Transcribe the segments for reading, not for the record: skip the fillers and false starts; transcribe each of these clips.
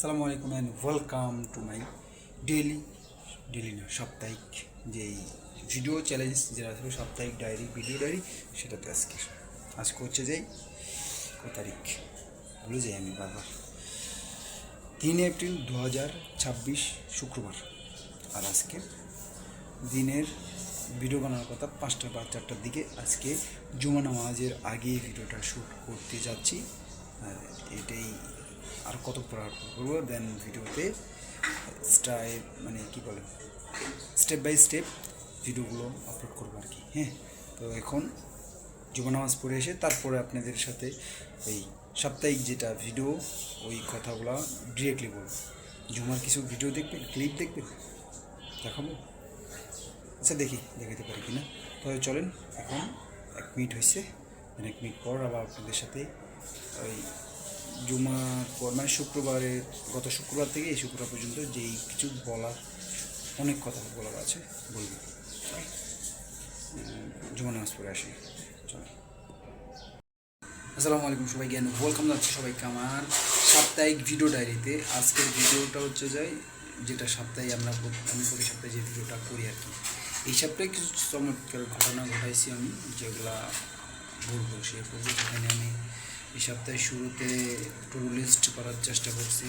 আসসালামু আলাইকুম and welcome to my daily না সাপ্তাহিক যেই ভিডিও চ্যালেঞ্জ যেটা ছিল সাপ্তাহিক ভিডিও ডায়েরি সেটাতে আজকে হচ্ছে যাই কত তারিখ ভুলে যাই আমি বারবার 3 এপ্রিল 2026 শুক্রবার। আর আজকে দিনের ভিডিও বানানোর কথা 5টা বা 4টার দিকে। আজকে জুমা নামাজের আগে ভিডিওটা শ্যুট করতে যাচ্ছি। আর এটাই আর কত পড়ার করবো দেন ভিডিওতে কী বলে স্টেপ বাই স্টেপ ভিডিওগুলো আপলোড করবো আর কি। হ্যাঁ, তো এখন জুমা নামাজ পড়ে এসে তারপরে আপনাদের সাথে এই সাপ্তাহিক যেটা ভিডিও ওই কথাগুলো ডিরেক্টলি বলবো। জুমার কিছু ভিডিও দেখবেন, ক্লিপ দেখবেন, দেখাবো। আচ্ছা দেখি দেখাতে পারি কিনা। তবে চলেন, এখন 1 মিনিট হয়েছে, 1 মিনিট পর আবার আপনাদের সাথে ওই জুমার পর গত শুক্রবার থেকে এই শুক্রবার পর্যন্ত যেই কিছু বলার অনেক কথা বলার আছে বলবো। জুমা নামাজ পড়ে আসি, চলো। আসসালামু আলাইকুম সবাইকে, ওয়েলকাম যাচ্ছে সবাইকে আমার সাপ্তাহিক ভিডিও ডায়েরিতে। আজকের ভিডিওটা হচ্ছে যেটা সপ্তাহে আমি প্রতি সপ্তাহে যে ভিডিওটা করি আর কি। এই সপ্তাহে কিছু চমৎকার ঘটনা ঘটাইছি আমি, যেগুলা বলবো শেয়ার করবো। সেখানে আমি এই সপ্তাহের শুরুতে টু ডু লিস্ট করার চেষ্টা করছি।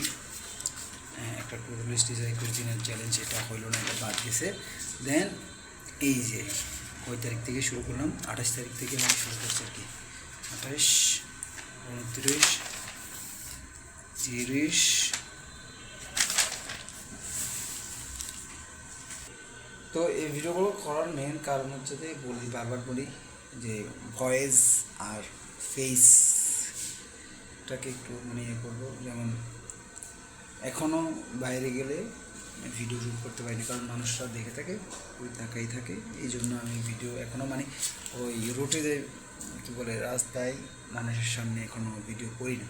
একটা টু ডু লিস্ট 21 দিনের চ্যালেঞ্জ, এটা হইল না, এটা বাদ গেছে। দেন এই যে কয় তারিখ থেকে শুরু করলাম, 28 তারিখ থেকে আমি শুরু করছি আর কি। 28, 29, 30। তো এই ভিডিওগুলো করার মেন কারণ হচ্ছে যে বারবার বলি যে ভয়েস আর ফেসটাকে একটু করবো। যেমন এখনও বাইরে গেলে ভিডিও শ্যুট করতে পারিনি, কারণ মানুষরা দেখে থাকে, ওই তাকাই থাকে। এই জন্য আমি ভিডিও এখনও ওই রোটে যে কী বলে রাস্তায় মানুষের সামনে এখনও ভিডিও করি না,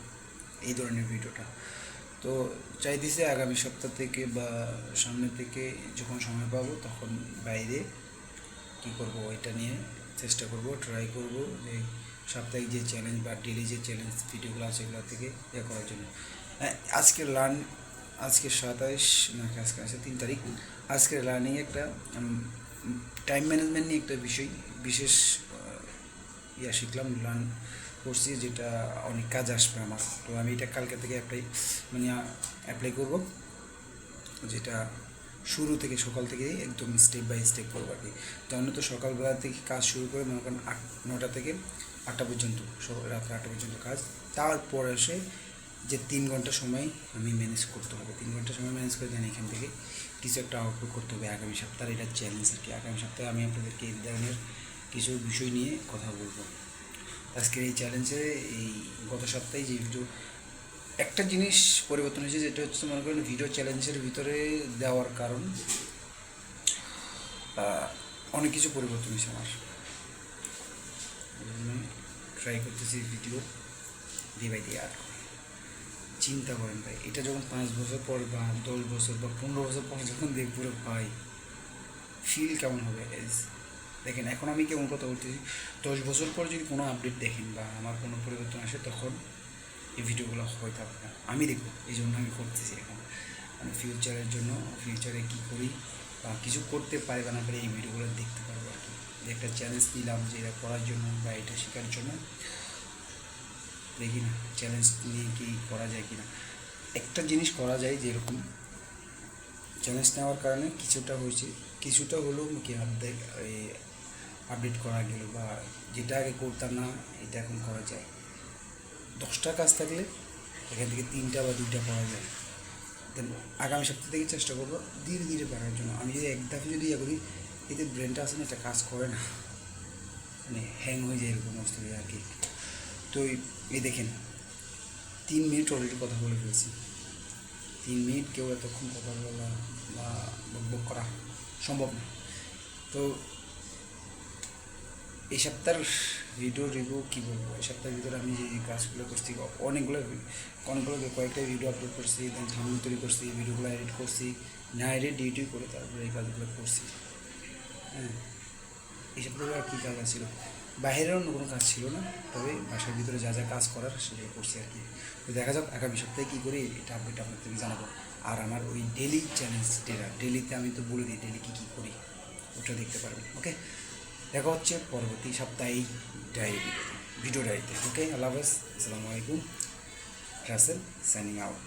এই ধরনের ভিডিওটা। তো চাইতেছি আগামী সপ্তাহ থেকে বা সামনে থেকে যখন সময় পাবো তখন বাইরে কী করবো ওইটা নিয়ে চেষ্টা করব, ট্রাই করব যে সাপ্তাহিক যে চ্যালেঞ্জ বা ডেলি যে চ্যালেঞ্জ ভিডিওগুলো আছে এগুলো থেকে করার জন্য। আজকে 27 না, আজকে আছে 3 তারিখ। আজকের লার্নিং একটা টাইম ম্যানেজমেন্ট নিয়ে একটা বিশেষ শিখলাম, লার্ন করছি, যেটা অনেক কাজ আসবে আমার। তো আমি এটা কালকে থেকে অ্যাপ্লাই করব, যেটা শুরু থেকে সকাল থেকে একদম স্টেপ বাই স্টেপ করবো আর কি। তখন তো সকালবেলা থেকে কাজ শুরু করে মনে করেন 9টা থেকে 8টা পর্যন্ত, রাত্রে 8টা পর্যন্ত কাজ। তারপর এসে যে 3 ঘন্টা সময় আমি ম্যানেজ করতে হবে, 3 ঘন্টা সময় ম্যানেজ করে দেন এখান থেকে কিছু একটা আউটপুট করতে হবে আগামী সপ্তাহে। এটা চ্যালেঞ্জ আর কি। আগামী সপ্তাহে আমি আপনাদেরকে এই ধরনের কিছু বিষয় নিয়ে কথা বলবো। আজকের এই চ্যালেঞ্জে এই গত সপ্তাহে যে ভিডিও একটা জিনিস পরিবর্তন হয়েছে, যেটা হচ্ছে মনে করেন ভিডিও চ্যালেঞ্জের ভিতরে দেওয়ার কারণ অনেক কিছু পরিবর্তন হয়েছে আমার। ট্রাই করতেছি ভিডিও ডে বাই ডে। আর চিন্তা করেন ভাই, এটা যখন 5 বছর পর বা 10 বছর বা 15 বছর পর যখন দেখবো ভাই, ফিল কেমন হবে। দেখেন এখন আমি কেমন কথা বলতেছি, 10 বছর পর যদি কোনো আপডেট দেখেন বা আমার কোনো পরিবর্তন আসে, তখন এই ভিডিওগুলো হয়ে থাকবে না, আমি দেখবো। এই জন্য আমি করতেছি এখন, ফিউচারের জন্য, ফিউচারে কী করি বা কিছু করতে পারি বা না পারি, এই ভিডিওগুলো দেখতে পারবো আর কি। যে একটা চ্যালেঞ্জ নিলাম যে এটা করার জন্য বা এটা শেখার জন্য, দেখি না চ্যালেঞ্জ নিয়ে কি করা যায় কি না। একটা জিনিস করা যায়, যেরকম চ্যালেঞ্জ নেওয়ার কারণে কিছুটা হলেও কি আপডেট করা গেল, বা যেটা আগে করতাম না এটা এখন করা যায়। 10টা কাজ থাকলে এখান থেকে 3টা বা 2টা করা যায়। দেন আগামী সপ্তাহ থেকে চেষ্টা করবো ধীরে ধীরে বাড়ার জন্য। আমি যদি একদম যদি করি, এতে ব্রেনটা আছে না, এটা কাজ করে না, হ্যাং হয়ে যায়, এরকম অবস্থা আর কি। তো এই দেখেন 3 মিনিট অলরেডি কথা বলে ফেলছি। 3 মিনিট কেউ এতক্ষণ কথা বলা বা বকবক করা সম্ভব না। তো এই সপ্তাহের ভিডিও রিভিউ কী বলবো, এই সপ্তাহের ভিতরে আমি যে কাজগুলো করছি, অনেকগুলো কয়েকটা ভিডিও আপলোড করছি, দেন থাম্বনেল তৈরি করছি, ভিডিওগুলো এডিট করছি, না এডিট ডিউটি করে তারপরে এই কাজগুলো করছি। হ্যাঁ, এই সপ্তাহে আর কী কাজ ছিল, বাইরের অন্য কোনো কাজ ছিল না, তবে বাসার ভিতরে যা যা কাজ করার সেটাই করছি আর কি। তো দেখা যাক আগামী সপ্তাহে কী করি, এটা আপডেট আপনাদেরকে জানাবো। আর আমার ওই ডেলি চ্যালেঞ্জ যেটা ডেলিতে আমি তো বলে দিই ডেলি কী কী করি, ওটা দেখতে পারবেন। ওকে, দেখা হচ্ছে পরবর্তী সপ্তাহে ভিডিও ডায়েরিতে। ওকে, আল্লাহ হাফেজ, আসসালামু আলাইকুম, রাসেল সাইনিং আউট।